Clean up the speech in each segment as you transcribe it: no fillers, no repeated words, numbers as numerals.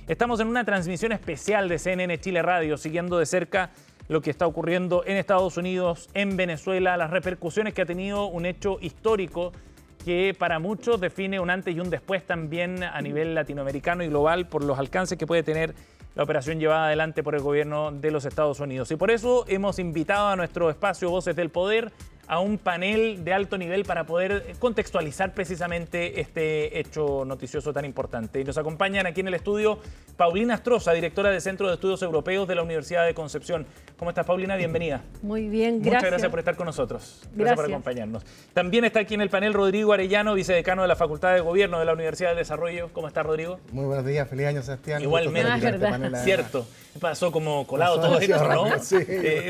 Estamos en una transmisión especial de CNN Chile Radio, siguiendo de cerca lo que está ocurriendo en Estados Unidos, en Venezuela, las repercusiones que ha tenido un hecho histórico que para muchos define un antes y un después también a nivel latinoamericano y global por los alcances que puede tener la operación llevada adelante por el gobierno de los Estados Unidos. Y por eso hemos invitado a nuestro espacio Voces del Poder a un panel de alto nivel para poder contextualizar precisamente este hecho noticioso tan importante. Y nos acompañan aquí en el estudio Paulina Astroza, directora del Centro de Estudios Europeos de la Universidad de Concepción. ¿Cómo estás, Paulina? Bienvenida. Muy bien, gracias. Muchas gracias por estar con nosotros. Gracias por acompañarnos. También está aquí en el panel Rodrigo Arellano, vicedecano de la Facultad de Gobierno de la Universidad de Desarrollo. ¿Cómo está, Rodrigo? Muy buenos días, feliz año, Sebastián. Igualmente. Cierto. Pasó como colado todo esto, ¿no? Sí.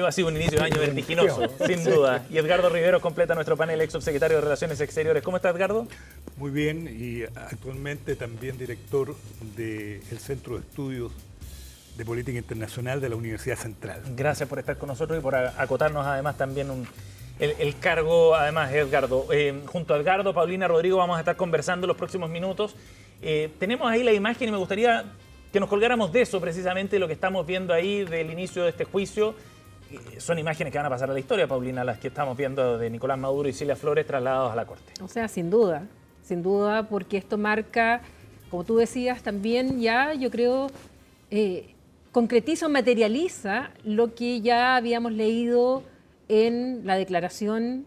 Ha sido un inicio de año vertiginoso, sin duda. Y Edgardo Rivero completa nuestro panel, ex subsecretario de Relaciones Exteriores. ¿Cómo está, Edgardo? Muy bien, y actualmente también director del Centro de Estudios de Política Internacional de la Universidad Central. Gracias por estar con nosotros y por acotarnos además también el cargo, además, Edgardo. Junto a Edgardo, Paulina, Rodrigo, vamos a estar conversando los próximos minutos. Tenemos ahí la imagen y me gustaría que nos colgáramos de eso, precisamente lo que estamos viendo ahí del inicio de este juicio. Son imágenes que van a pasar a la historia, Paulina, las que estamos viendo de Nicolás Maduro y Cilia Flores trasladados a la Corte. O sea, sin duda, porque esto marca, como tú decías, también ya, yo creo, concretiza o materializa lo que ya habíamos leído en la declaración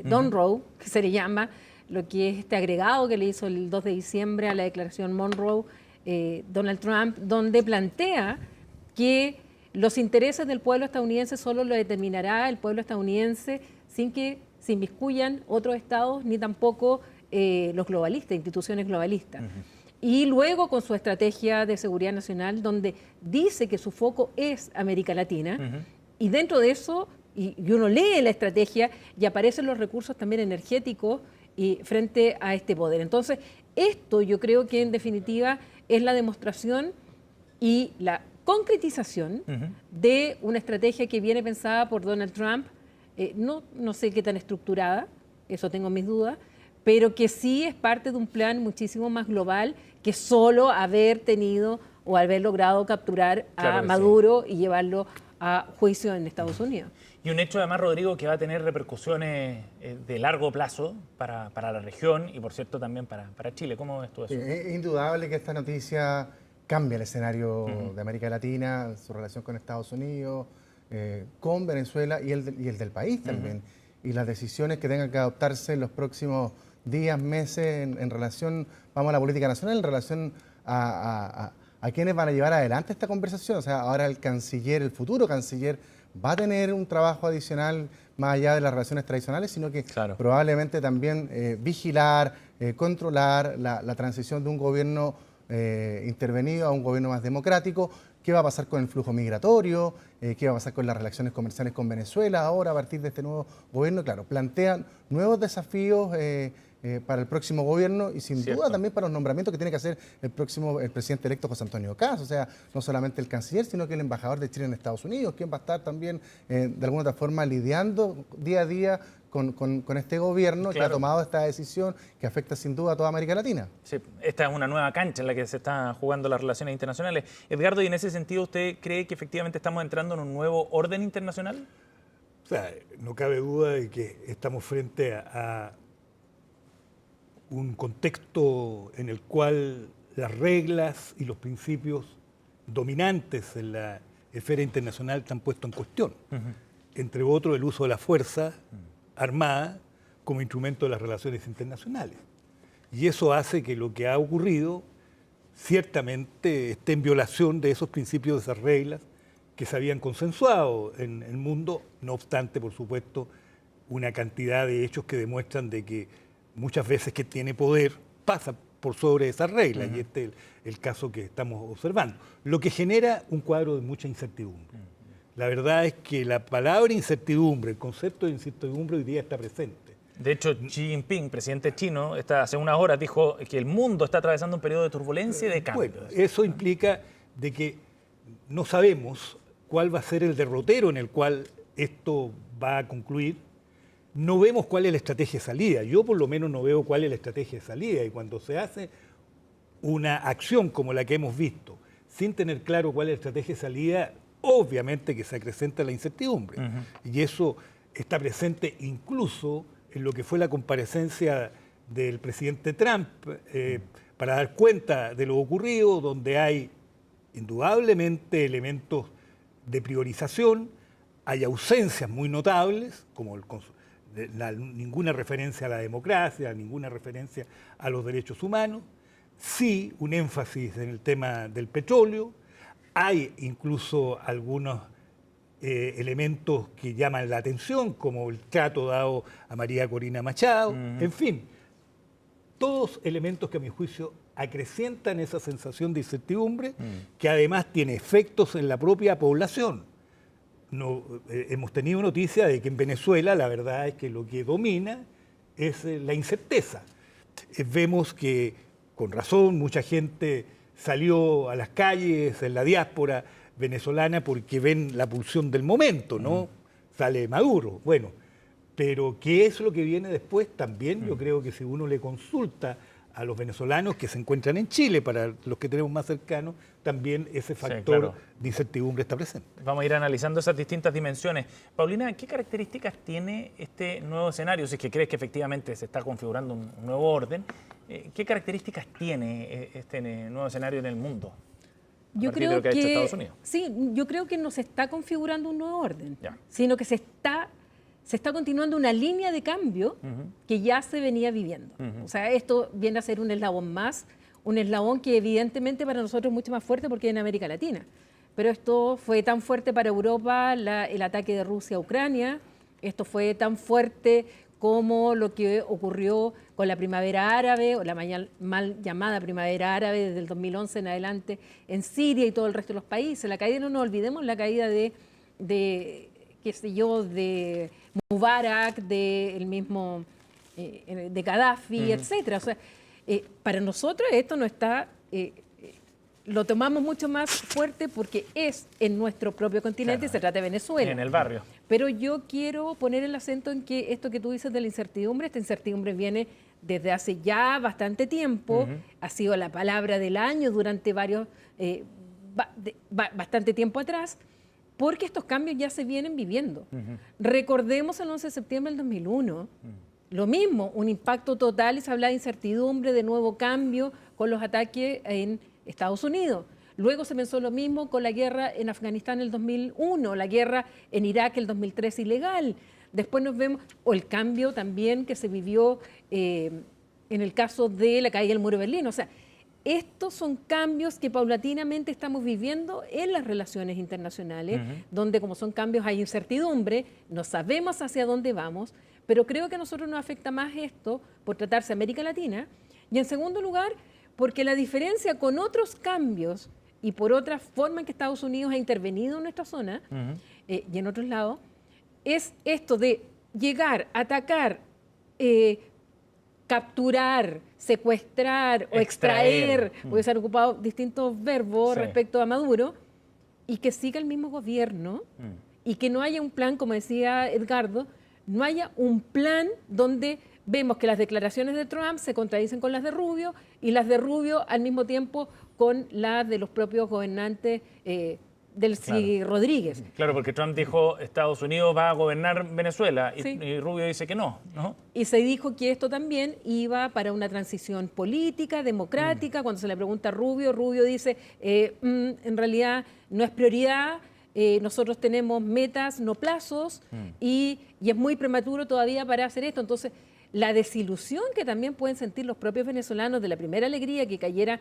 Monroe, que se le llama, lo que es este agregado que le hizo el 2 de diciembre a la declaración Monroe, Donald Trump, donde plantea que los intereses del pueblo estadounidense solo lo determinará el pueblo estadounidense sin que se inmiscuyan otros estados ni tampoco los globalistas, instituciones globalistas. Y luego con su estrategia de seguridad nacional, donde dice que su foco es América Latina, y dentro de eso, y uno lee la estrategia y aparecen los recursos también energéticos y frente a este poder. Entonces, esto yo creo que en definitiva es la demostración y la concretización de una estrategia que viene pensada por Donald Trump, no sé qué tan estructurada, eso tengo mis dudas, pero que sí es parte de un plan muchísimo más global que solo haber tenido o haber logrado capturar a Maduro y llevarlo a juicio en Estados Unidos. Y un hecho además, Rodrigo, que va a tener repercusiones de largo plazo para la región y, por cierto, también para Chile. ¿Cómo ves tú eso? Es indudable que esta noticia cambia el escenario de América Latina, su relación con Estados Unidos, con Venezuela y el del país también. Y las decisiones que tengan que adoptarse en los próximos días, meses, en relación, vamos a la política nacional, en relación a quienes van a llevar adelante esta conversación. O sea, ahora el canciller, el futuro canciller, va a tener un trabajo adicional más allá de las relaciones tradicionales, sino que probablemente también vigilar, controlar la transición de un gobierno intervenido a un gobierno más democrático. ¿Qué va a pasar con el flujo migratorio? ¿Qué va a pasar con las relaciones comerciales con Venezuela ahora a partir de este nuevo gobierno? Claro, plantean nuevos desafíos para el próximo gobierno y sin duda también para los nombramientos que tiene que hacer el presidente electo José Antonio Kast. O sea, no solamente el canciller, sino que el embajador de Chile en Estados Unidos, quien va a estar también de alguna otra forma lidiando día a día con este gobierno que ha tomado esta decisión que afecta sin duda a toda América Latina. Sí, esta es una nueva cancha en la que se están jugando las relaciones internacionales. Edgardo, ¿y en ese sentido usted cree que efectivamente estamos entrando en un nuevo orden internacional? O sea, no cabe duda de que estamos frente a un contexto en el cual las reglas y los principios dominantes en la esfera internacional están puestos en cuestión. Entre otros, el uso de la fuerza armada como instrumento de las relaciones internacionales. Y eso hace que lo que ha ocurrido ciertamente esté en violación de esos principios, de esas reglas que se habían consensuado en el mundo. No obstante, por supuesto, una cantidad de hechos que demuestran de que muchas veces que tiene poder pasa por sobre esas reglas, y este es el caso que estamos observando. Lo que genera un cuadro de mucha incertidumbre. La verdad es que la palabra incertidumbre, el concepto de incertidumbre hoy día está presente. De hecho, Xi Jinping, presidente chino, hace unas horas dijo que el mundo está atravesando un periodo de turbulencia y de cambio. Bueno, eso implica de que no sabemos cuál va a ser el derrotero en el cual esto va a concluir. No vemos cuál es la estrategia de salida. Yo por lo menos no veo cuál es la estrategia de salida. Y cuando se hace una acción como la que hemos visto, sin tener claro cuál es la estrategia de salida, obviamente que se acrecenta la incertidumbre. Y eso está presente incluso en lo que fue la comparecencia del presidente Trump para dar cuenta de lo ocurrido, donde hay indudablemente elementos de priorización, hay ausencias muy notables, como ninguna referencia a la democracia, ninguna referencia a los derechos humanos, sí un énfasis en el tema del petróleo, hay incluso algunos elementos que llaman la atención, como el trato dado a María Corina Machado, en fin, todos elementos que a mi juicio acrecientan esa sensación de incertidumbre, que además tiene efectos en la propia población. Hemos tenido noticia de que en Venezuela la verdad es que lo que domina es la incerteza. Vemos que, con razón, mucha gente salió a las calles en la diáspora venezolana porque ven la pulsión del momento, ¿no? Sale Maduro, bueno, pero ¿qué es lo que viene después? También yo creo que si uno le consulta a los venezolanos que se encuentran en Chile, para los que tenemos más cercanos, también ese factor de incertidumbre está presente. Vamos a ir analizando esas distintas dimensiones. Paulina, ¿qué características tiene este nuevo escenario? Si es que crees que efectivamente se está configurando un nuevo orden, ¿qué características tiene este nuevo escenario en el mundo? Yo creo que ha hecho Estados Unidos. Sí, yo creo que no se está configurando un nuevo orden, sino que se está continuando una línea de cambio que ya se venía viviendo. O sea, esto viene a ser un eslabón más, un eslabón que evidentemente para nosotros es mucho más fuerte porque es en América Latina. Pero esto fue tan fuerte para Europa, el ataque de Rusia a Ucrania, esto fue tan fuerte como lo que ocurrió con la primavera árabe, o la mal llamada primavera árabe desde el 2011 en adelante en Siria y todo el resto de los países. La caída, no nos olvidemos, la caída de qué sé yo, de Mubarak, del mismo, de Gaddafi, etcétera. O sea, para nosotros esto no está, lo tomamos mucho más fuerte porque es en nuestro propio continente y se trata de Venezuela. En el barrio. Pero yo quiero poner el acento en que esto que tú dices de la incertidumbre, esta incertidumbre viene desde hace ya bastante tiempo, ha sido la palabra del año durante bastante tiempo atrás, porque estos cambios ya se vienen viviendo. Recordemos el 11 de septiembre del 2001, lo mismo, un impacto total y se habla de incertidumbre, de nuevo cambio con los ataques en Estados Unidos. Luego se pensó lo mismo con la guerra en Afganistán en el 2001, la guerra en Irak el 2003 ilegal. Después nos vemos, o el cambio también que se vivió en el caso de la caída del muro de Berlín. O sea, estos son cambios que paulatinamente estamos viviendo en las relaciones internacionales, donde como son cambios hay incertidumbre, no sabemos hacia dónde vamos, pero creo que a nosotros nos afecta más esto por tratarse de América Latina. Y en segundo lugar, porque la diferencia con otros cambios y por otra forma en que Estados Unidos ha intervenido en nuestra zona y en otros lados, es esto de llegar, atacar, capturar, secuestrar o extraer, porque se han ocupado distintos verbos respecto a Maduro, y que siga el mismo gobierno y que no haya un plan, como decía Edgardo, no haya un plan donde vemos que las declaraciones de Trump se contradicen con las de Rubio y las de Rubio al mismo tiempo con las de los propios gobernantes Delcy Rodríguez. Claro, porque Trump dijo Estados Unidos va a gobernar Venezuela y Rubio dice que no, ¿no? Y se dijo que esto también iba para una transición política, democrática. Cuando se le pregunta a Rubio, Rubio dice, en realidad no es prioridad, nosotros tenemos metas, no plazos, y es muy prematuro todavía para hacer esto. Entonces, la desilusión que también pueden sentir los propios venezolanos de la primera alegría que cayera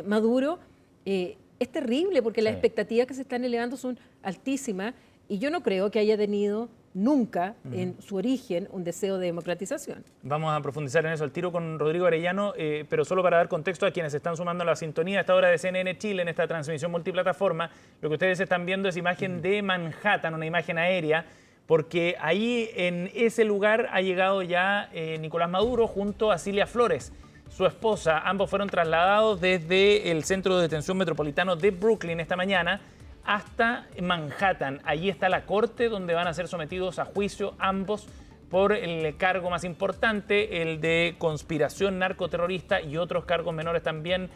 Maduro, es terrible porque las expectativas que se están elevando son altísimas y yo no creo que haya tenido nunca en su origen un deseo de democratización. Vamos a profundizar en eso al tiro con Rodrigo Arellano, pero solo para dar contexto a quienes están sumando a la sintonía a esta hora de CNN Chile en esta transmisión multiplataforma, lo que ustedes están viendo es imagen de Manhattan, una imagen aérea, porque ahí en ese lugar ha llegado ya Nicolás Maduro junto a Cilia Flores, su esposa. Ambos fueron trasladados desde el Centro de Detención Metropolitano de Brooklyn esta mañana hasta Manhattan. Allí está la corte donde van a ser sometidos a juicio ambos por el cargo más importante, el de conspiración narcoterrorista y otros cargos menores también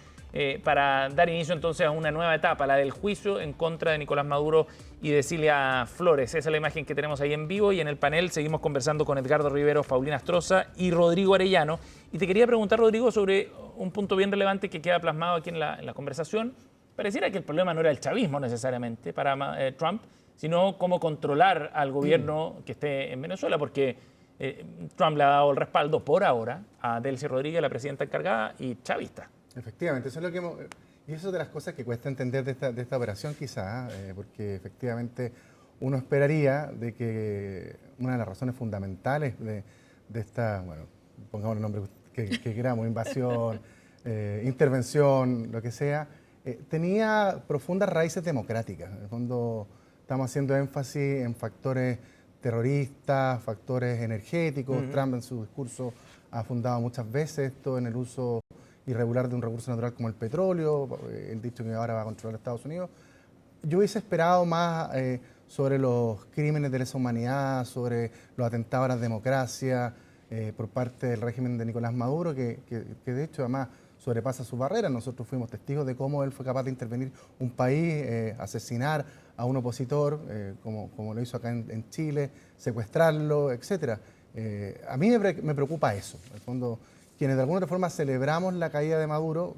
para dar inicio entonces a una nueva etapa, la del juicio en contra de Nicolás Maduro y de Cilia Flores. Esa es la imagen que tenemos ahí en vivo, y en el panel seguimos conversando con Edgardo Rivero, Paulina Astroza y Rodrigo Arellano. Y te quería preguntar, Rodrigo, sobre un punto bien relevante que queda plasmado aquí en la conversación. Pareciera que el problema no era el chavismo necesariamente para Trump, sino cómo controlar al gobierno que esté en Venezuela, porque Trump le ha dado el respaldo por ahora a Delcy Rodríguez, la presidenta encargada, y chavista. Efectivamente, eso es lo que y eso es de las cosas que cuesta entender de esta operación quizá, porque efectivamente uno esperaría de que una de las razones fundamentales de esta, bueno, pongamos el nombre que queramos, invasión, intervención, lo que sea, tenía profundas raíces democráticas. En el fondo estamos haciendo énfasis en factores terroristas, factores energéticos. Trump en su discurso ha fundado muchas veces esto en el uso irregular de un recurso natural como el petróleo, el dicho que ahora va a controlar Estados Unidos. Yo hubiese esperado más sobre los crímenes de lesa humanidad, sobre los atentados a la democracia por parte del régimen de Nicolás Maduro, que de hecho además sobrepasa sus barreras. Nosotros fuimos testigos de cómo él fue capaz de intervenir un país, asesinar a un opositor, como lo hizo acá en Chile, secuestrarlo, etc. A mí me preocupa eso. En el fondo, quienes de alguna otra forma celebramos la caída de Maduro,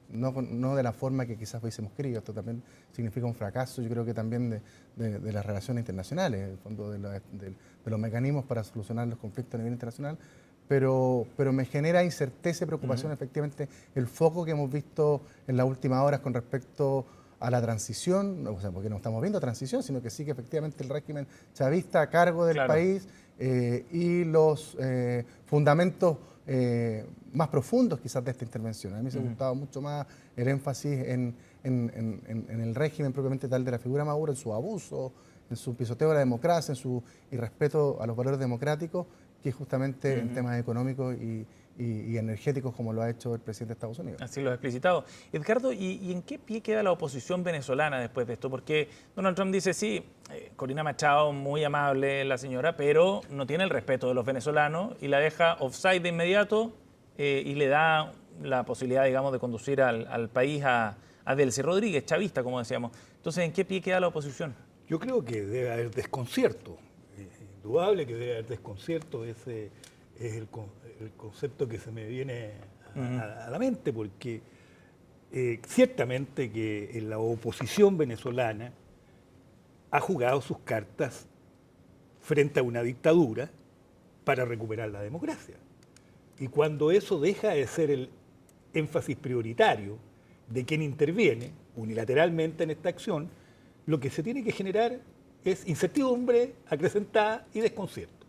no de la forma que quizás hubiésemos querido. Esto también significa un fracaso, yo creo que también de las relaciones internacionales, en el fondo de los mecanismos para solucionar los conflictos a nivel internacional. Pero me genera incerteza y preocupación efectivamente el foco que hemos visto en las últimas horas con respecto a la transición, o sea, porque no estamos viendo transición, sino que sí que efectivamente el régimen chavista a cargo del país y los fundamentos más profundos quizás de esta intervención. A mí me ha gustado mucho más el énfasis en el régimen propiamente tal de la figura Maduro, en su abuso, en su pisoteo de la democracia, en su irrespeto a los valores democráticos, que justamente en temas económicos y energéticos, como lo ha hecho el presidente de Estados Unidos. Así lo ha explicitado. Edgardo, ¿y en qué pie queda la oposición venezolana después de esto? Porque Donald Trump dice, sí, Corina Machado, muy amable la señora, pero no tiene el respeto de los venezolanos y la deja offside de inmediato y le da la posibilidad, digamos, de conducir al país a Delcy Rodríguez, chavista, como decíamos. Entonces, ¿en qué pie queda la oposición? Yo creo que debe haber desconcierto. Indudable que debe haber desconcierto. Ese es el concepto que se me viene a la mente, porque ciertamente que en la oposición venezolana ha jugado sus cartas frente a una dictadura para recuperar la democracia. Y cuando eso deja de ser el énfasis prioritario de quien interviene unilateralmente en esta acción, lo que se tiene que generar es incertidumbre acrecentada y desconcierto.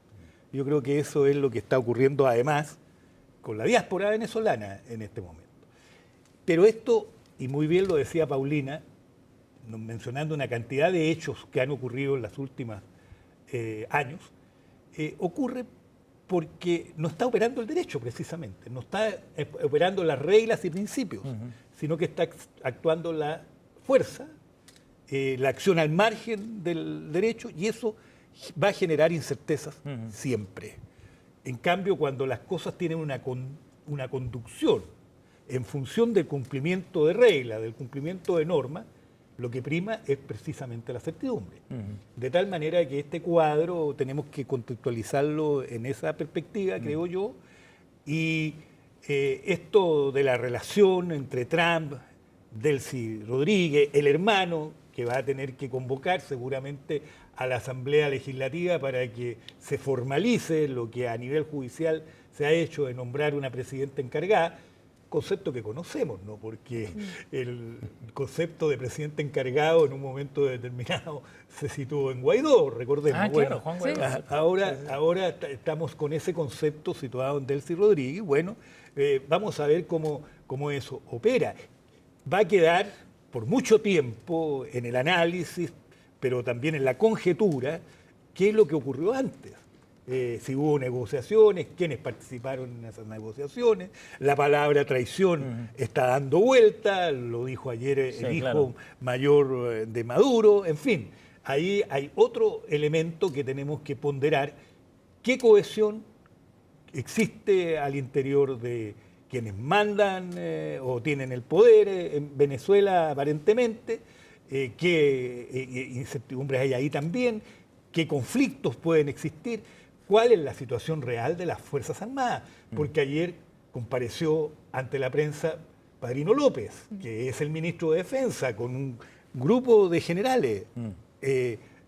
Yo creo que eso es lo que está ocurriendo además con la diáspora venezolana en este momento. Pero esto, y muy bien lo decía Paulina, mencionando una cantidad de hechos que han ocurrido en los últimos años, ocurre porque no está operando el derecho precisamente, no está operando las reglas y principios, sino que está actuando la fuerza, la acción al margen del derecho, y eso va a generar incertezas siempre. En cambio, cuando las cosas tienen una conducción en función del cumplimiento de reglas, del cumplimiento de normas, lo que prima es precisamente la certidumbre. De tal manera que este cuadro tenemos que contextualizarlo en esa perspectiva, creo yo, y esto de la relación entre Trump, Delcy Rodríguez, el hermano, que va a tener que convocar seguramente a la Asamblea Legislativa para que se formalice lo que a nivel judicial se ha hecho de nombrar una presidenta encargada, concepto que conocemos, ¿no? Porque el concepto de presidente encargado en un momento determinado se situó en Guaidó, recordemos. Claro, Juan Guaidó. Ahora estamos con ese concepto situado en Delcy Rodríguez. Bueno, vamos a ver cómo eso opera. Va a quedar por mucho tiempo en el análisis, pero también en la conjetura, qué es lo que ocurrió antes. Si hubo negociaciones, quiénes participaron en esas negociaciones. La palabra traición está dando vuelta, lo dijo ayer el hijo mayor de Maduro. En fin, ahí hay otro elemento que tenemos que ponderar. ¿Qué cohesión existe al interior que quienes mandan o tienen el poder en Venezuela aparentemente, qué incertidumbres hay ahí también, qué conflictos pueden existir, cuál es la situación real de las Fuerzas Armadas, porque ayer compareció ante la prensa Padrino López, que es el ministro de Defensa, con un grupo de generales,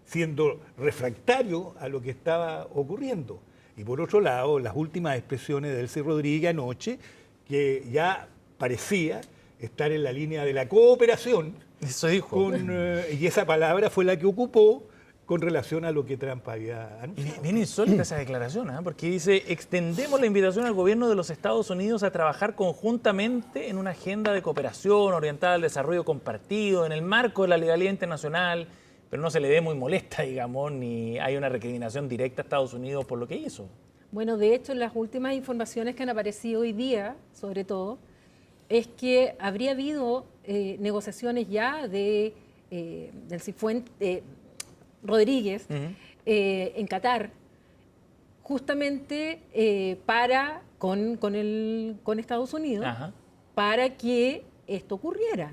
siendo refractario a lo que estaba ocurriendo. Y por otro lado, las últimas expresiones de Delcy Rodríguez anoche, que ya parecía estar en la línea de la cooperación. Eso dijo. Y esa palabra fue la que ocupó con relación a lo que Trump había anunciado. Bien insólita esa declaración, porque dice: extendemos la invitación al gobierno de los Estados Unidos a trabajar conjuntamente en una agenda de cooperación orientada al desarrollo compartido en el marco de la legalidad internacional, pero no se le ve muy molesta, digamos, ni hay una recriminación directa a Estados Unidos por lo que hizo. Bueno, de hecho, las últimas informaciones que han aparecido hoy día, sobre todo, es que habría habido negociaciones ya del Cifuentes Rodríguez en Qatar, justamente con Estados Unidos, para que esto ocurriera.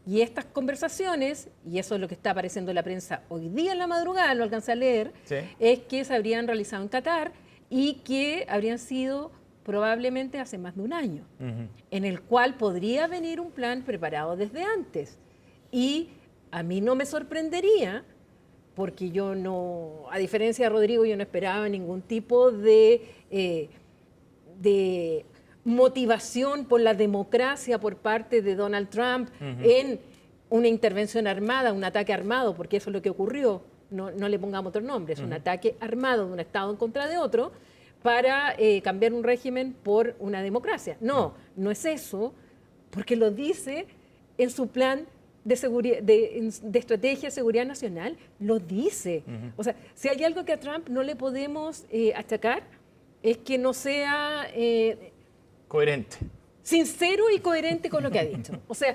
Y estas conversaciones, y eso es lo que está apareciendo en la prensa hoy día en la madrugada, lo alcancé a leer, es que se habrían realizado en Qatar y que habrían sido probablemente hace más de un año, en el cual podría venir un plan preparado desde antes. Y a mí no me sorprendería, porque yo no, a diferencia de Rodrigo, yo no esperaba ningún tipo de motivación por la democracia por parte de Donald Trump en una intervención armada, un ataque armado, porque eso es lo que ocurrió. No le pongamos otro nombre, es un ataque armado de un Estado en contra de otro para cambiar un régimen por una democracia. No es eso, porque lo dice en su plan de estrategia de seguridad nacional, lo dice. O sea, si hay algo que a Trump no le podemos achacar, es que no sea coherente, sincero y coherente con lo que ha dicho. O sea,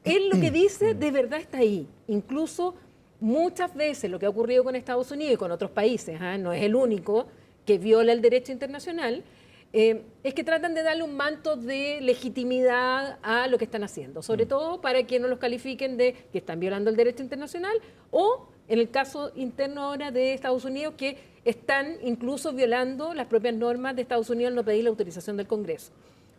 él lo que dice de verdad está ahí. Incluso muchas veces lo que ha ocurrido con Estados Unidos y con otros países, no es el único que viola el derecho internacional, es que tratan de darle un manto de legitimidad a lo que están haciendo, sobre todo para que no los califiquen de que están violando el derecho internacional, o en el caso interno ahora de Estados Unidos, que están incluso violando las propias normas de Estados Unidos al no pedir la autorización del Congreso.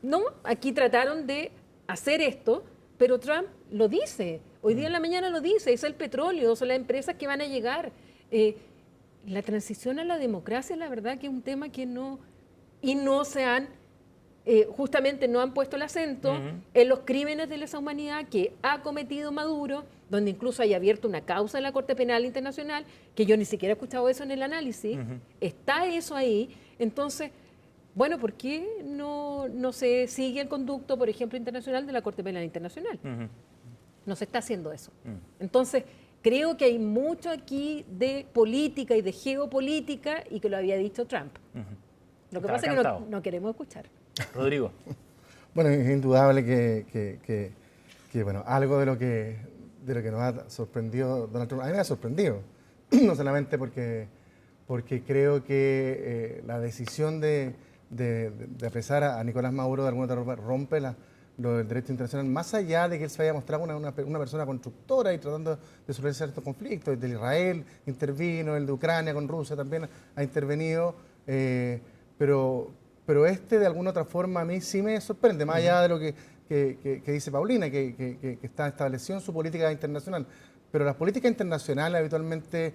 No, aquí trataron de hacer esto, pero Trump lo dice, hoy día en la mañana lo dice, es el petróleo, son las empresas que van a llegar. La transición a la democracia, la verdad que es un tema que no se han, justamente no han puesto el acento en los crímenes de lesa humanidad que ha cometido Maduro, donde incluso hay abierto una causa en la Corte Penal Internacional, que yo ni siquiera he escuchado eso en el análisis, está eso ahí. Entonces, bueno, ¿por qué no se sigue el conducto, por ejemplo, internacional de la Corte Penal Internacional? No se está haciendo eso. Entonces, creo que hay mucho aquí de política y de geopolítica, y que lo había dicho Trump. Lo que pasa es que no queremos escuchar. Rodrigo. Bueno, es indudable que bueno, algo de lo que nos ha sorprendido Donald Trump, a mí me ha sorprendido, no solamente porque creo que la decisión de apresar a Nicolás Maduro de alguna forma rompe lo del derecho internacional, más allá de que él se haya mostrado una persona constructora y tratando de solucionar estos conflictos. El de Israel intervino, el de Ucrania con Rusia también ha intervenido, pero de alguna otra forma a mí sí me sorprende, más allá de lo que dice Paulina, que está establecido en su política internacional. Pero las políticas internacionales habitualmente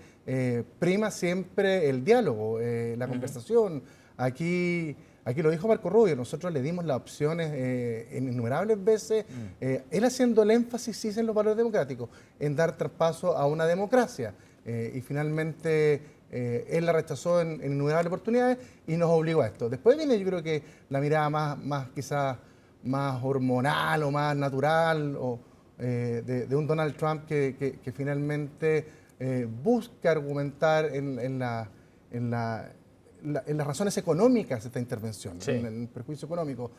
prima siempre el diálogo, la conversación. Aquí lo dijo Marco Rubio, nosotros le dimos las opciones innumerables veces, él haciendo el énfasis sí en los valores democráticos, en dar traspaso a una democracia. Y finalmente él la rechazó en innumerables oportunidades y nos obligó a esto. Después viene, yo creo que la mirada más quizás más hormonal o más natural de un Donald Trump que finalmente busca argumentar en las razones económicas de esta intervención, en el perjuicio económico.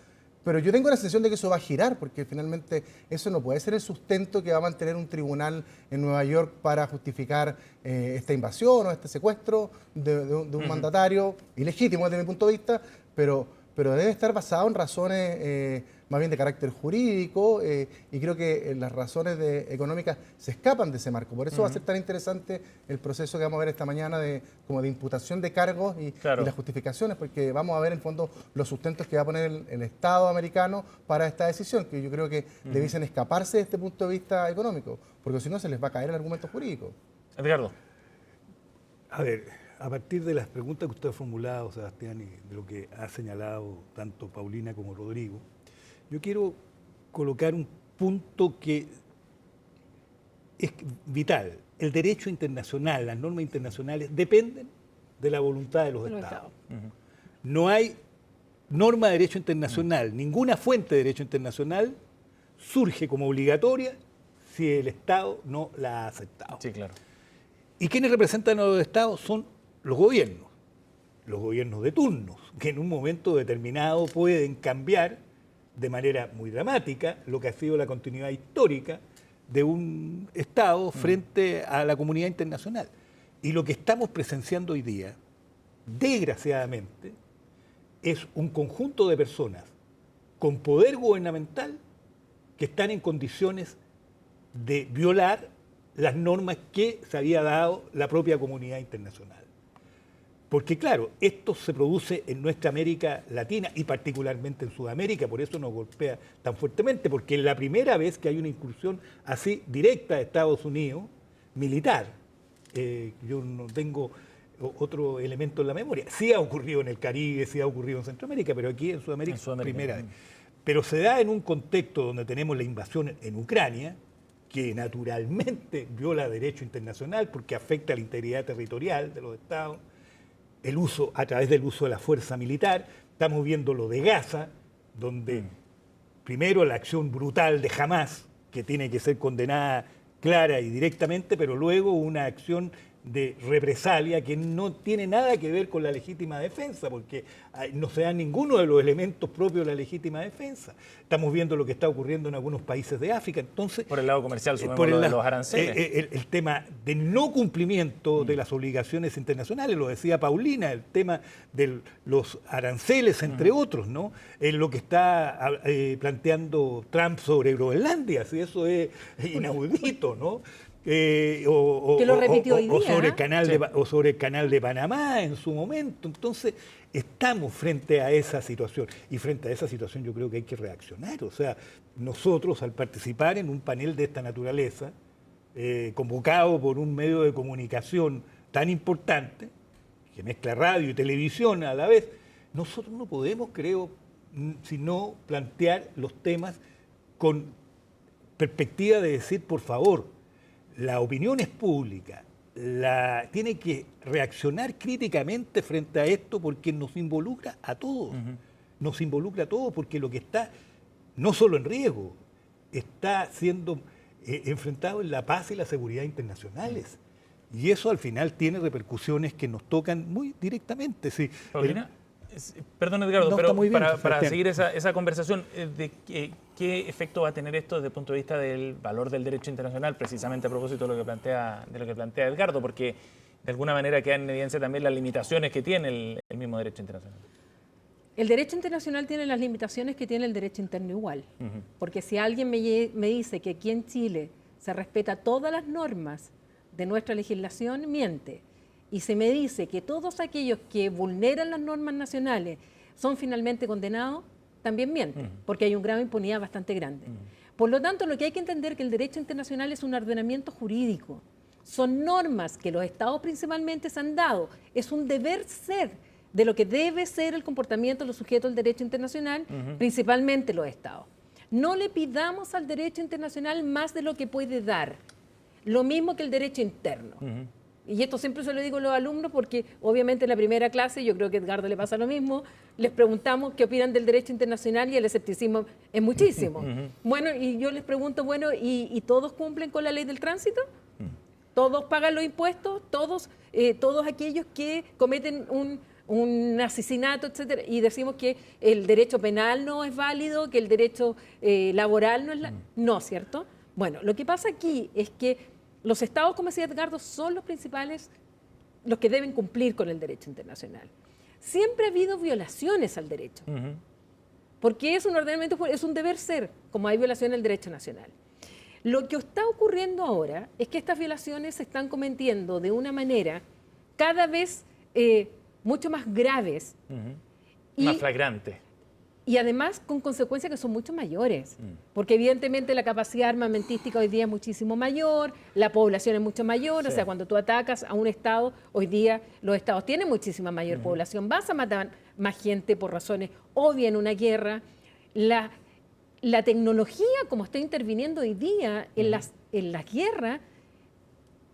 Pero yo tengo la sensación de que eso va a girar, porque finalmente eso no puede ser el sustento que va a mantener un tribunal en Nueva York para justificar esta invasión o este secuestro de un mandatario ilegítimo desde mi punto de vista, pero pero debe estar basado en razones más bien de carácter jurídico, y creo que las razones económicas se escapan de ese marco. Por eso va a ser tan interesante el proceso que vamos a ver esta mañana como de imputación de cargos y las justificaciones, porque vamos a ver en el fondo los sustentos que va a poner el Estado americano para esta decisión, que yo creo que debiesen escaparse de este punto de vista económico, porque si no se les va a caer el argumento jurídico. Edgardo. A ver, a partir de las preguntas que usted ha formulado, Sebastián, y de lo que ha señalado tanto Paulina como Rodrigo, yo quiero colocar un punto que es vital. El derecho internacional, las normas internacionales dependen de la voluntad de los Estados. No hay norma de derecho internacional, ninguna fuente de derecho internacional surge como obligatoria si el Estado no la ha aceptado. Sí, claro. ¿Y quiénes representan a los Estados? Son los gobiernos de turnos, que en un momento determinado pueden cambiar de manera muy dramática lo que ha sido la continuidad histórica de un Estado frente a la comunidad internacional. Y lo que estamos presenciando hoy día, desgraciadamente, es un conjunto de personas con poder gubernamental que están en condiciones de violar las normas que se había dado la propia comunidad internacional. Porque claro, esto se produce en nuestra América Latina y particularmente en Sudamérica, por eso nos golpea tan fuertemente, porque es la primera vez que hay una incursión así directa de Estados Unidos, militar. Yo no tengo otro elemento en la memoria. Sí ha ocurrido en el Caribe, sí ha ocurrido en Centroamérica, pero aquí en Sudamérica, primera vez. Pero se da en un contexto donde tenemos la invasión en Ucrania, que naturalmente viola derecho internacional porque afecta a la integridad territorial de los Estados, el uso, a través del uso de la fuerza militar. Estamos viendo lo de Gaza, donde primero la acción brutal de Hamás, que tiene que ser condenada clara y directamente, pero luego una acción de represalia que no tiene nada que ver con la legítima defensa, porque no se dan ninguno de los elementos propios de la legítima defensa. Estamos viendo lo que está ocurriendo en algunos países de África. Entonces, por el lado comercial, por de los aranceles. El tema del no cumplimiento de las obligaciones internacionales, lo decía Paulina, el tema de los aranceles, entre otros, ¿no? Lo que está planteando Trump sobre Groenlandia, si eso es inaudito, ¿no? Que lo repitió hoy día. Sobre el canal de Panamá en su momento. Entonces, estamos frente a esa situación. Y frente a esa situación yo creo que hay que reaccionar. O sea, nosotros al participar en un panel de esta naturaleza, convocado por un medio de comunicación tan importante, que mezcla radio y televisión a la vez, nosotros no podemos, creo, sino plantear los temas con perspectiva de decir, por favor, la opinión es pública, tiene que reaccionar críticamente frente a esto porque nos involucra a todos. Nos involucra a todos porque lo que está no solo en riesgo, está siendo enfrentado en la paz y la seguridad internacionales. Y eso al final tiene repercusiones que nos tocan muy directamente. Sí. Paulina, perdón Edgardo, pero para seguir esa conversación, ¿qué efecto va a tener esto desde el punto de vista del valor del derecho internacional, precisamente a propósito de lo que plantea Edgardo? Porque de alguna manera quedan en evidencia también las limitaciones que tiene el mismo derecho internacional. El derecho internacional tiene las limitaciones que tiene el derecho interno igual. Porque si alguien me dice que aquí en Chile se respeta todas las normas de nuestra legislación, miente. Y se me dice que todos aquellos que vulneran las normas nacionales son finalmente condenados, también miente, porque hay un grado de impunidad bastante grande. Por lo tanto, lo que hay que entender es que el derecho internacional es un ordenamiento jurídico. Son normas que los Estados principalmente se han dado. Es un deber ser de lo que debe ser el comportamiento de los sujetos del derecho internacional, principalmente los Estados. No le pidamos al derecho internacional más de lo que puede dar. Lo mismo que el derecho interno. Y esto siempre se lo digo a los alumnos porque obviamente en la primera clase, yo creo que a Edgardo le pasa lo mismo, les preguntamos qué opinan del derecho internacional y el escepticismo es muchísimo. Bueno, y yo les pregunto, bueno, ¿y todos cumplen con la ley del tránsito? ¿Todos pagan los impuestos? ¿Todos aquellos que cometen un asesinato, etcétera? Y decimos que el derecho penal no es válido, que el derecho laboral no es... No, ¿cierto? Bueno, lo que pasa aquí es que los Estados, como decía Edgardo, son los principales, los que deben cumplir con el derecho internacional. siempre ha habido violaciones al derecho. Porque es un ordenamiento, es un deber ser, como hay violación al derecho nacional. Lo que está ocurriendo ahora es que estas violaciones se están cometiendo de una manera cada vez mucho más graves. Más flagrante. Y además con consecuencias que son mucho mayores, porque evidentemente la capacidad armamentística hoy día es muchísimo mayor, la población es mucho mayor, o sea, cuando tú atacas a un Estado, hoy día los Estados tienen muchísima mayor población, vas a matar más gente por razones obvias en una guerra. La tecnología, como está interviniendo hoy día en las guerras,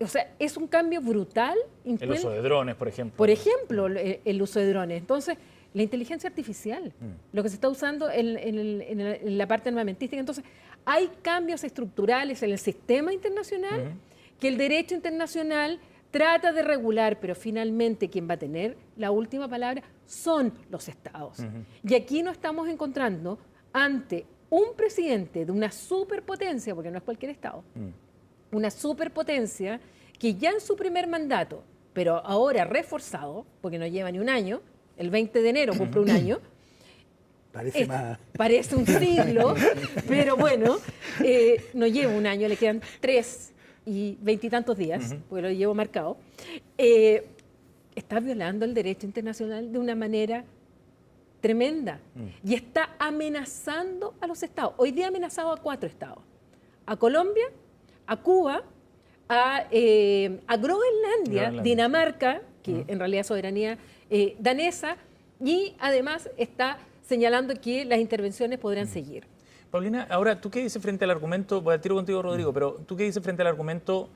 o sea, es un cambio brutal. El uso de drones, por ejemplo. Por ejemplo, el uso de drones. Entonces, la inteligencia artificial, lo que se está usando en la parte armamentística. Entonces, hay cambios estructurales en el sistema internacional que el derecho internacional trata de regular, pero finalmente quien va a tener la última palabra son los Estados. Y aquí nos estamos encontrando ante un presidente de una superpotencia, porque no es cualquier Estado, una superpotencia que ya en su primer mandato, pero ahora reforzado, porque no lleva ni un año, el 20 de enero cumple un año. Parece un siglo, pero bueno, no lleva un año, le quedan 3 y 20 y tantos días, porque lo llevo marcado. Está violando el derecho internacional de una manera tremenda y está amenazando a los Estados. Hoy día ha amenazado a 4 Estados: a Colombia, a Cuba, a Groenlandia, Dinamarca, que en realidad es soberanía danesa, y además está señalando que las intervenciones podrán seguir. Paulina, ahora, ¿tú qué dices frente al argumento? Voy a tiro contigo, Rodrigo, pero ¿tú qué dices frente al argumento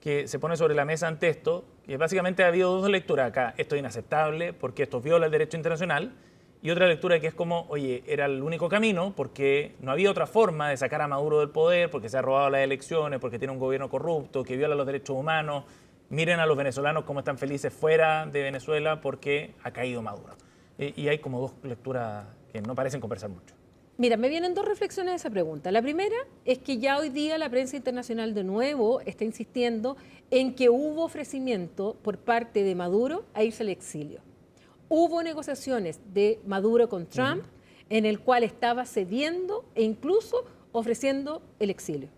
que se pone sobre la mesa ante esto? Que básicamente ha habido 2 lecturas acá. Esto es inaceptable porque esto viola el derecho internacional. Y otra lectura que es como, oye, era el único camino porque no había otra forma de sacar a Maduro del poder, porque se ha robado las elecciones, porque tiene un gobierno corrupto, que viola los derechos humanos. Miren a los venezolanos cómo están felices fuera de Venezuela porque ha caído Maduro. Y hay como 2 lecturas que no parecen conversar mucho. Mira, me vienen 2 reflexiones de esa pregunta. La primera es que ya hoy día la prensa internacional de nuevo está insistiendo en que hubo ofrecimiento por parte de Maduro a irse al exilio. Hubo negociaciones de Maduro con Trump en el cual estaba cediendo e incluso ofreciendo el exilio.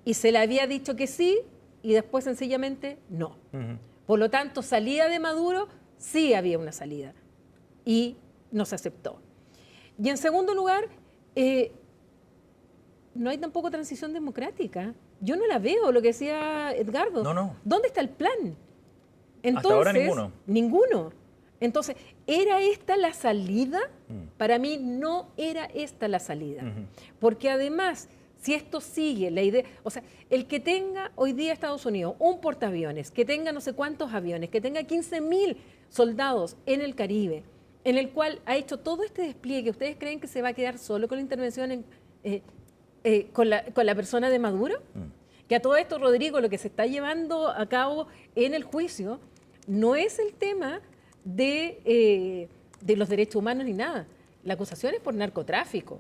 Y se le había dicho que sí y después sencillamente no. Por lo tanto, salida de Maduro, sí había una salida y no se aceptó. Y en segundo lugar, no hay tampoco transición democrática. Yo no la veo, lo que decía Edgardo. No. ¿Dónde está el plan? Entonces, hasta ahora ninguno. Ninguno. Entonces, ¿era esta la salida? Para mí no era esta la salida. Porque además, si esto sigue, la idea, o sea, el que tenga hoy día Estados Unidos un portaaviones, que tenga no sé cuántos aviones, que tenga 15.000 soldados en el Caribe, en el cual ha hecho todo este despliegue, ¿ustedes creen que se va a quedar solo con la intervención con la persona de Maduro? Que a todo esto, Rodrigo, lo que se está llevando a cabo en el juicio no es el tema de los derechos humanos ni nada. La acusación es por narcotráfico.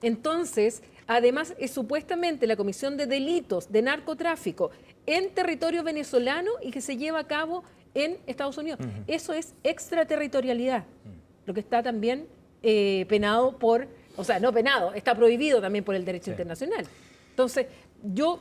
Entonces, además, es supuestamente la comisión de delitos de narcotráfico en territorio venezolano y que se lleva a cabo en Estados Unidos. Eso es extraterritorialidad, lo que está también penado por, o sea, no penado, está prohibido también por el derecho internacional. Entonces,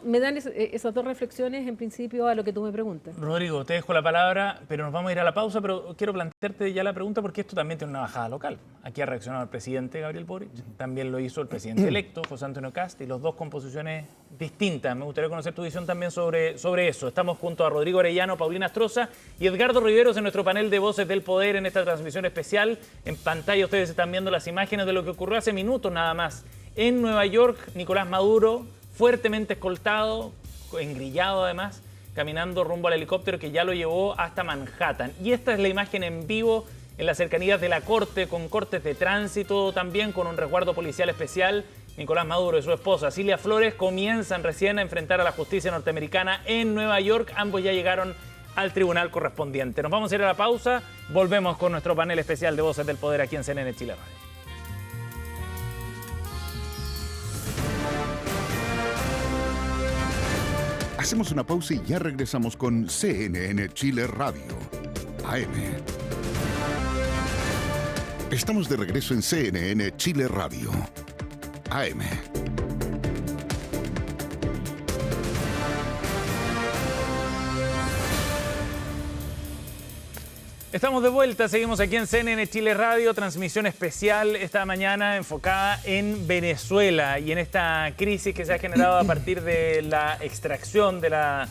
me dan esas 2 reflexiones en principio a lo que tú me preguntas. Rodrigo, te dejo la palabra, pero nos vamos a ir a la pausa, pero quiero plantearte ya la pregunta porque esto también tiene una bajada local. Aquí ha reaccionado el presidente Gabriel Boric, también lo hizo el presidente electo, José Antonio Kast, y los 2 con posiciones distintas. Me gustaría conocer tu visión también sobre eso. Estamos junto a Rodrigo Arellano, Paulina Astroza y Edgardo Riveros en nuestro panel de Voces del Poder en esta transmisión especial. En pantalla ustedes están viendo las imágenes de lo que ocurrió hace minutos nada más. En Nueva York, Nicolás Maduro, fuertemente escoltado, engrillado además, caminando rumbo al helicóptero que ya lo llevó hasta Manhattan. Y esta es la imagen en vivo en las cercanías de la Corte, con cortes de tránsito, también con un resguardo policial especial. Nicolás Maduro y su esposa Cilia Flores comienzan recién a enfrentar a la justicia norteamericana en Nueva York. Ambos ya llegaron al tribunal correspondiente. Nos vamos a ir a la pausa, volvemos con nuestro panel especial de Voces del Poder aquí en CNN Chile Radio. Hacemos una pausa y ya regresamos con CNN Chile Radio, AM. Estamos de regreso en CNN Chile Radio. AM. Estamos de vuelta, seguimos aquí en CNN Chile Radio, transmisión especial esta mañana enfocada en Venezuela y en esta crisis que se ha generado a partir de la extracción, de la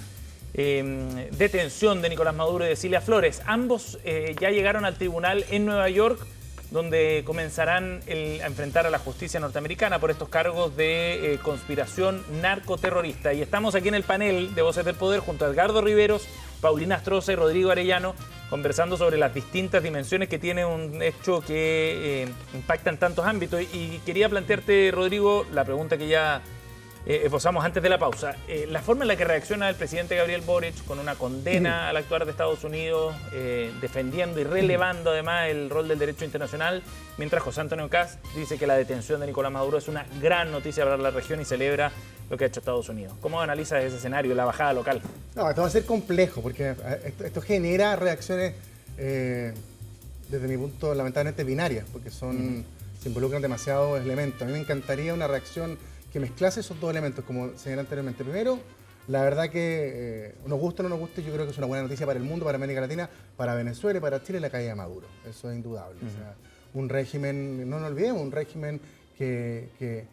detención de Nicolás Maduro y de Cilia Flores. Ambos ya llegaron al tribunal en Nueva York, donde comenzarán a enfrentar a la justicia norteamericana por estos cargos de conspiración narcoterrorista. Y estamos aquí en el panel de Voces del Poder junto a Edgardo Riveros, Paulina Astroza y Rodrigo Arellano, conversando sobre las distintas dimensiones que tiene un hecho que impacta en tantos ámbitos. Y quería plantearte, Rodrigo, la pregunta que ya esbozamos antes de la pausa. La forma en la que reacciona el presidente Gabriel Boric con una condena al actuar de Estados Unidos, defendiendo y relevando además el rol del derecho internacional, mientras José Antonio Kast dice que la detención de Nicolás Maduro es una gran noticia para la región y celebra lo que ha hecho Estados Unidos. ¿Cómo analizas ese escenario, la bajada local? No, esto va a ser complejo porque esto genera reacciones, desde mi punto, lamentablemente binarias, porque se involucran demasiados elementos. A mí me encantaría una reacción que mezclase esos dos elementos, como señalé anteriormente. Primero, la verdad que nos guste o no nos guste, yo creo que es una buena noticia para el mundo, para América Latina, para Venezuela y para Chile la caída de Maduro. Eso es indudable. O sea, un régimen, no nos olvidemos, un régimen que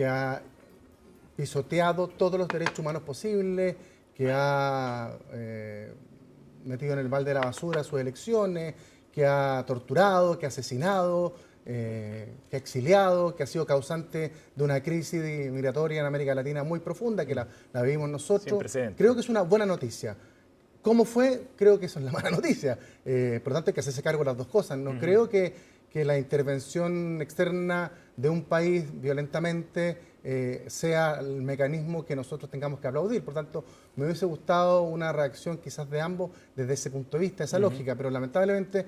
ha pisoteado todos los derechos humanos posibles, que ha metido en el balde de la basura sus elecciones, que ha torturado, que ha asesinado, que ha exiliado, que ha sido causante de una crisis migratoria en América Latina muy profunda, que la vivimos nosotros. Creo que es una buena noticia. ¿Cómo fue? Creo que eso es la mala noticia. Por lo tanto, hay que hacerse cargo de las dos cosas. No creo que la intervención externa de un país violentamente sea el mecanismo que nosotros tengamos que aplaudir. Por tanto, me hubiese gustado una reacción quizás de ambos desde ese punto de vista, esa lógica, pero lamentablemente,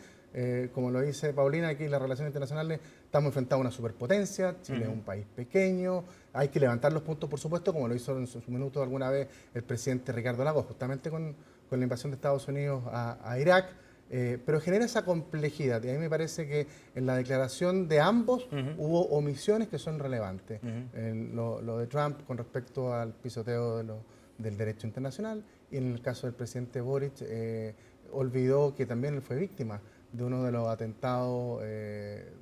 como lo dice Paulina, aquí en las relaciones internacionales estamos enfrentados a una superpotencia, Chile es un país pequeño, hay que levantar los puntos, por supuesto, como lo hizo en su minuto alguna vez el presidente Ricardo Lagos, justamente con la invasión de Estados Unidos a Irak, pero genera esa complejidad. Y a mí me parece que en la declaración de ambos hubo omisiones que son relevantes. Lo de Trump con respecto al pisoteo del derecho internacional, y en el caso del presidente Boric olvidó que también él fue víctima de uno de los atentados,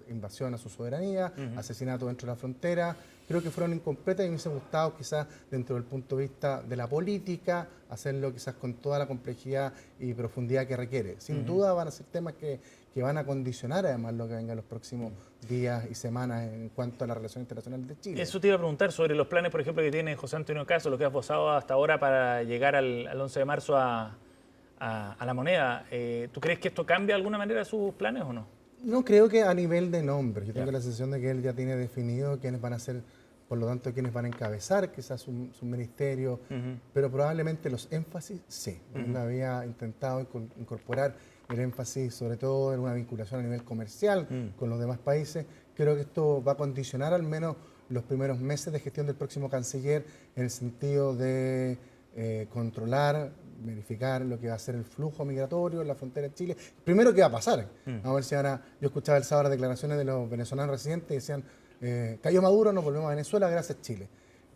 invasión a su soberanía, asesinato dentro de la frontera. Creo que fueron incompletas y me hubiese gustado quizás dentro del punto de vista de la política, hacerlo quizás con toda la complejidad y profundidad que requiere. Sin duda van a ser temas que van a condicionar además lo que venga en los próximos días y semanas en cuanto a la relación internacional de Chile. Eso te iba a preguntar sobre los planes, por ejemplo, que tiene José Antonio Kast, lo que has esbozado hasta ahora para llegar al 11 de marzo a la moneda. ¿Tú crees que esto cambia de alguna manera sus planes o no? No creo que a nivel de nombre. Yo tengo la sensación de que él ya tiene definido quiénes van a ser, por lo tanto, quiénes van a encabezar quizás su ministerio, pero probablemente los énfasis sí. Él había intentado incorporar el énfasis sobre todo en una vinculación a nivel comercial con los demás países. Creo que esto va a condicionar al menos los primeros meses de gestión del próximo canciller en el sentido de controlar, verificar lo que va a ser el flujo migratorio en la frontera de Chile. Primero, ¿qué va a pasar? Vamos a ver si ahora, yo escuchaba el sábado las declaraciones de los venezolanos residentes y decían, cayó Maduro, nos volvemos a Venezuela, gracias Chile.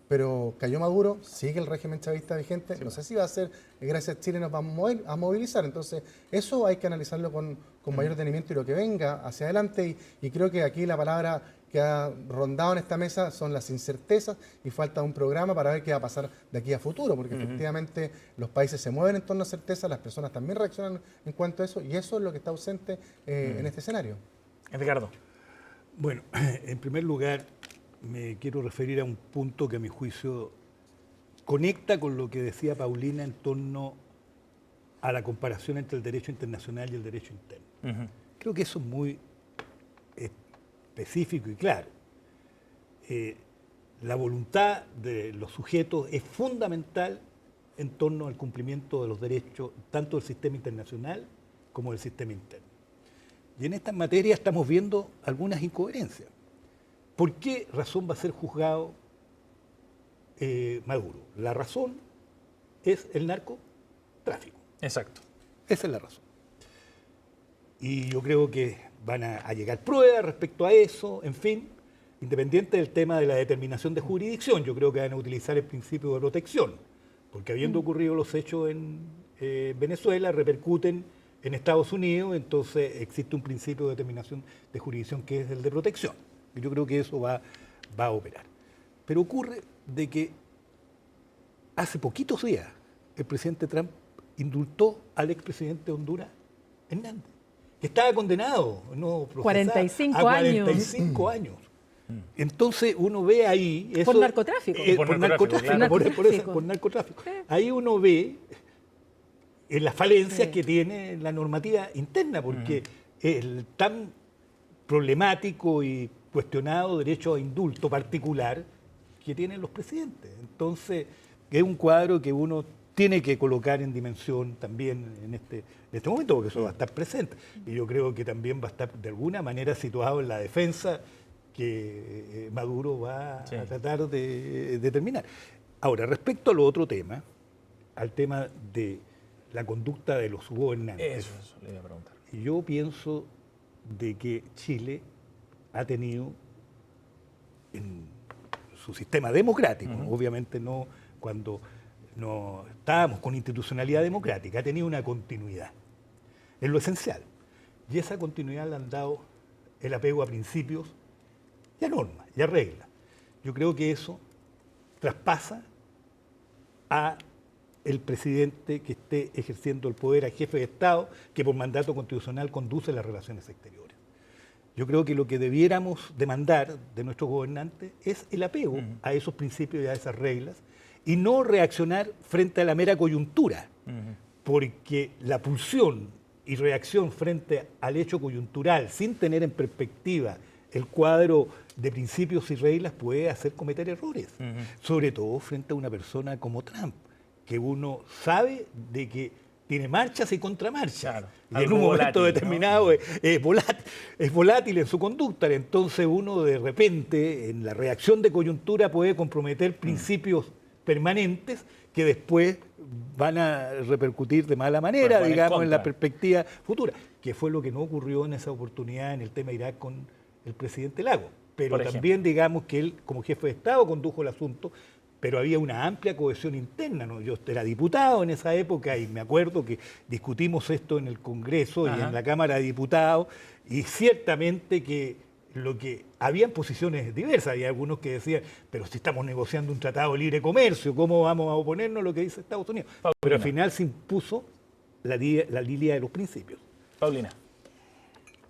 Pero cayó Maduro, sigue el régimen chavista vigente, no sé si va a ser, gracias a Chile nos vamos a movilizar. Entonces, eso hay que analizarlo con mayor detenimiento y lo que venga hacia adelante. Y creo que aquí la palabra que ha rondado en esta mesa son las incertezas y falta un programa para ver qué va a pasar de aquí a futuro, porque efectivamente los países se mueven en torno a certezas, las personas también reaccionan en cuanto a eso, y eso es lo que está ausente en este escenario. Ricardo. Bueno, en primer lugar, me quiero referir a un punto que a mi juicio conecta con lo que decía Paulina en torno a la comparación entre el derecho internacional y el derecho interno. Creo que eso es muy específico y claro. La voluntad de los sujetos es fundamental en torno al cumplimiento de los derechos tanto del sistema internacional como del sistema interno. Y en esta materia estamos viendo algunas incoherencias. ¿Por qué razón va a ser juzgado Maduro? La razón es el narcotráfico. Exacto. Esa es la razón. Y yo creo que van a llegar pruebas respecto a eso, en fin, independiente del tema de la determinación de jurisdicción. Yo creo que van a utilizar el principio de protección, porque habiendo ocurrido los hechos en Venezuela, repercuten en Estados Unidos, entonces existe un principio de determinación de jurisdicción que es el de protección. Y yo creo que eso va a operar. Pero ocurre de que hace poquitos días el presidente Trump indultó al expresidente de Honduras, Hernández, que estaba condenado, no procesado, 45 a 45 años. Entonces uno ve ahí... Eso, por narcotráfico. Por narcotráfico. Ahí uno ve las falencias que tiene la normativa interna, porque el tan problemático y cuestionado derecho a indulto particular que tienen los presidentes. Entonces, es un cuadro que uno tiene que colocar en dimensión también en este momento, porque eso va a estar presente. Y yo creo que también va a estar de alguna manera situado en la defensa que Maduro va a tratar de determinar. Ahora, respecto al otro tema, al tema de la conducta de los gobernantes, Eso le iba a preguntar. yo pienso de que Chile ha tenido en su sistema democrático, obviamente no cuando no estábamos con institucionalidad democrática, ha tenido una continuidad, es lo esencial. Y esa continuidad le han dado el apego a principios y a normas y a reglas. Yo creo que eso traspasa a el presidente que esté ejerciendo el poder, al jefe de Estado, que por mandato constitucional conduce las relaciones exteriores. Yo creo que lo que debiéramos demandar de nuestros gobernantes es el apego a esos principios y a esas reglas y no reaccionar frente a la mera coyuntura, porque la pulsión y reacción frente al hecho coyuntural sin tener en perspectiva el cuadro de principios y reglas puede hacer cometer errores, sobre todo frente a una persona como Trump, que uno sabe de que tiene marchas y contramarchas. Claro, y en un momento determinado, ¿no? es volátil en su conducta. Entonces uno de repente, en la reacción de coyuntura, puede comprometer principios permanentes que después van a repercutir de mala manera, digamos, en la perspectiva futura, que fue lo que no ocurrió en esa oportunidad en el tema Irak con el presidente Lagos. Pero también, digamos, que él, como jefe de Estado, condujo el asunto, pero había una amplia cohesión interna, ¿no? Yo era diputado en esa época y me acuerdo que discutimos esto en el Congreso y en la Cámara de Diputados, y ciertamente que habían posiciones diversas. Había algunos que decían, pero si estamos negociando un tratado de libre comercio, ¿cómo vamos a oponernos a lo que dice Estados Unidos? Pero al final se impuso la línea de los principios. Paulina.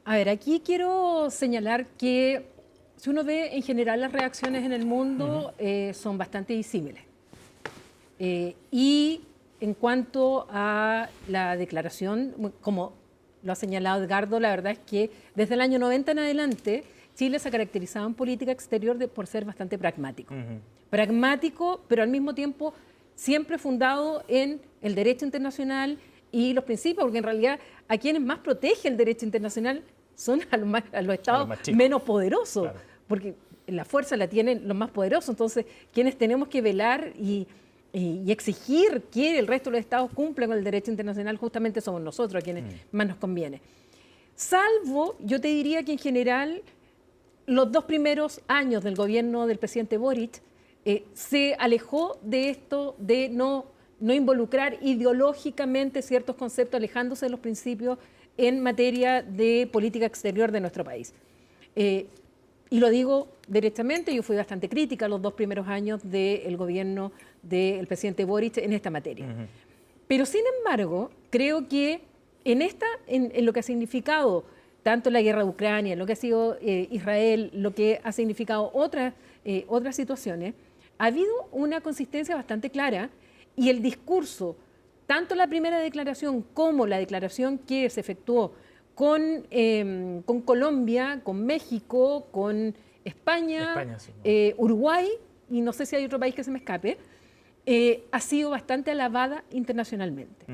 A ver, aquí quiero señalar que si uno ve en general las reacciones en el mundo, son bastante disímiles. Y en cuanto a la declaración, como lo ha señalado Edgardo, la verdad es que desde el año 90 en adelante, Chile se ha caracterizado en política exterior por ser bastante pragmático. Pragmático, pero al mismo tiempo siempre fundado en el derecho internacional y los principios, porque en realidad a quienes más protege el derecho internacional son a los estados menos poderosos, claro, porque la fuerza la tienen los más poderosos. Entonces, quienes tenemos que velar y exigir que el resto de los estados cumplan con el derecho internacional justamente somos nosotros, a quienes más nos conviene. Salvo, yo te diría que en general, los 2 primeros años del gobierno del presidente Boric se alejó de esto de no involucrar ideológicamente ciertos conceptos, alejándose de los principios en materia de política exterior de nuestro país. Y lo digo directamente, yo fui bastante crítica los 2 primeros años del gobierno del presidente Boric en esta materia. Pero sin embargo, creo que en lo que ha significado tanto la guerra de Ucrania, lo que ha sido Israel, lo que ha significado otras situaciones, ha habido una consistencia bastante clara y el discurso, tanto la primera declaración como la declaración que se efectuó con Colombia, con México, con España, sí, ¿no? Uruguay, y no sé si hay otro país que se me escape, ha sido bastante alabada internacionalmente.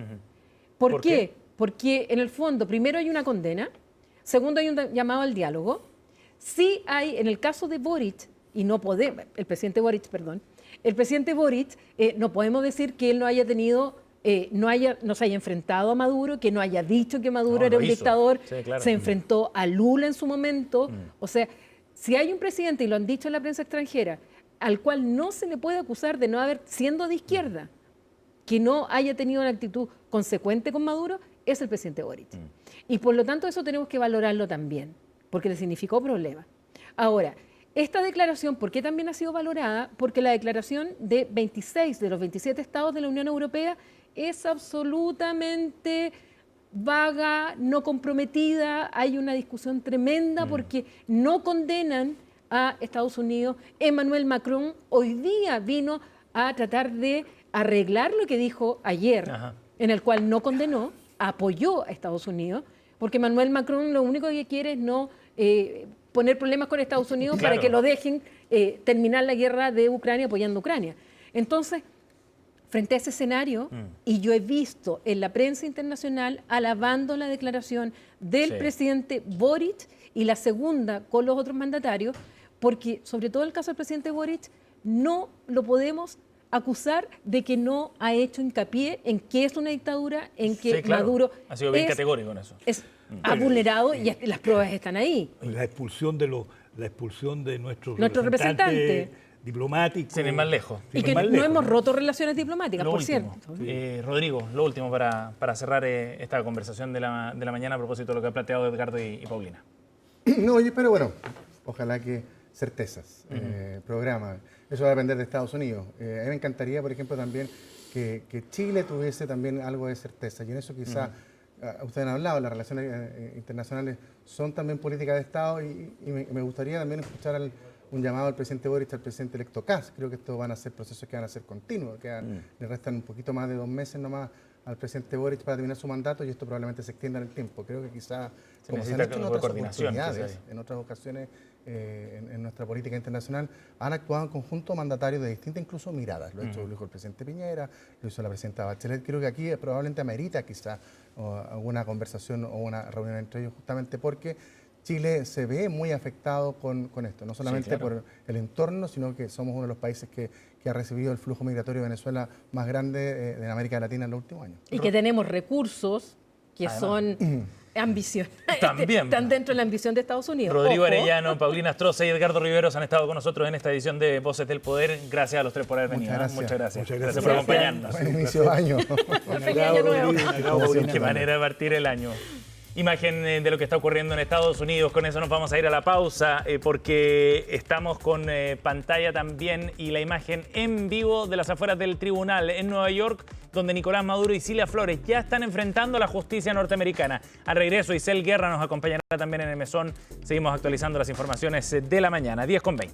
¿Por qué? Porque en el fondo, primero hay una condena, segundo hay un llamado al diálogo. Sí hay, en el caso de Boric, el presidente Boric, no podemos decir que él no haya tenido no se haya enfrentado a Maduro, que no haya dicho que Maduro era un dictador, sí, claro. se enfrentó a Lula en su momento. O sea, si hay un presidente, y lo han dicho en la prensa extranjera, al cual no se le puede acusar de no haber, siendo de izquierda, que no haya tenido una actitud consecuente con Maduro, es el presidente Boric. Y por lo tanto eso tenemos que valorarlo también, porque le significó problemas. Ahora, esta declaración, ¿por qué también ha sido valorada? Porque la declaración de 26 de los 27 estados de la Unión Europea es absolutamente vaga, no comprometida. Hay una discusión tremenda porque no condenan a Estados Unidos. Emmanuel Macron hoy día vino a tratar de arreglar lo que dijo ayer, en el cual no condenó, apoyó a Estados Unidos, porque Emmanuel Macron lo único que quiere es no poner problemas con Estados Unidos para que lo dejen terminar la guerra de Ucrania apoyando a Ucrania. Entonces, frente a ese escenario, y yo he visto en la prensa internacional alabando la declaración del presidente Boric y la segunda con los otros mandatarios, porque sobre todo el caso del presidente Boric no lo podemos acusar de que no ha hecho hincapié en que es una dictadura, en que Maduro ha sido bien categórico en eso. Ha vulnerado y las pruebas están ahí. La expulsión de nuestros representantes diplomáticos. Sin ir más lejos. Y que no hemos roto relaciones diplomáticas, por cierto. Rodrigo, lo último para cerrar esta conversación de la mañana a propósito de lo que ha planteado Edgardo y Paulina. No, yo espero, bueno, ojalá que certezas, programa. Eso va a depender de Estados Unidos. A mí me encantaría, por ejemplo, también que Chile tuviese también algo de certeza. Y en eso quizá, ustedes han hablado, las relaciones internacionales son también políticas de Estado y me gustaría también escuchar un llamado al presidente Boric, al presidente electo Kast. Creo que estos van a ser procesos que van a ser continuos. Le restan un poquito más de 2 meses nomás al presidente Boric para terminar su mandato y esto probablemente se extienda en el tiempo. Creo que quizá, como se han hecho en otras oportunidades, en otras ocasiones en nuestra política internacional, han actuado en conjunto mandatarios de distintas incluso miradas. Lo hizo el presidente Piñera, lo hizo la presidenta Bachelet. Creo que aquí probablemente amerita quizá alguna conversación o una reunión entre ellos, justamente porque Chile se ve muy afectado con esto, no solamente por el entorno, sino que somos uno de los países que ha recibido el flujo migratorio de Venezuela más grande de América Latina en los últimos años. Y que tenemos recursos que son ambición. También. Están dentro de la ambición de Estados Unidos. Rodrigo Arellano, Paulina Astroza y Edgardo Riveros han estado con nosotros en esta edición de Voces del Poder. Gracias a los tres por haber venido. Muchas gracias. Gracias por acompañarnos. Buen inicio de año. Feliz año nuevo. Qué manera de partir el año. Imagen de lo que está ocurriendo en Estados Unidos. Con eso nos vamos a ir a la pausa porque estamos con pantalla también y la imagen en vivo de las afueras del tribunal en Nueva York, donde Nicolás Maduro y Cilia Flores ya están enfrentando a la justicia norteamericana. Al regreso, Isel Guerra nos acompañará también en el mesón. Seguimos actualizando las informaciones de la mañana, 10:20.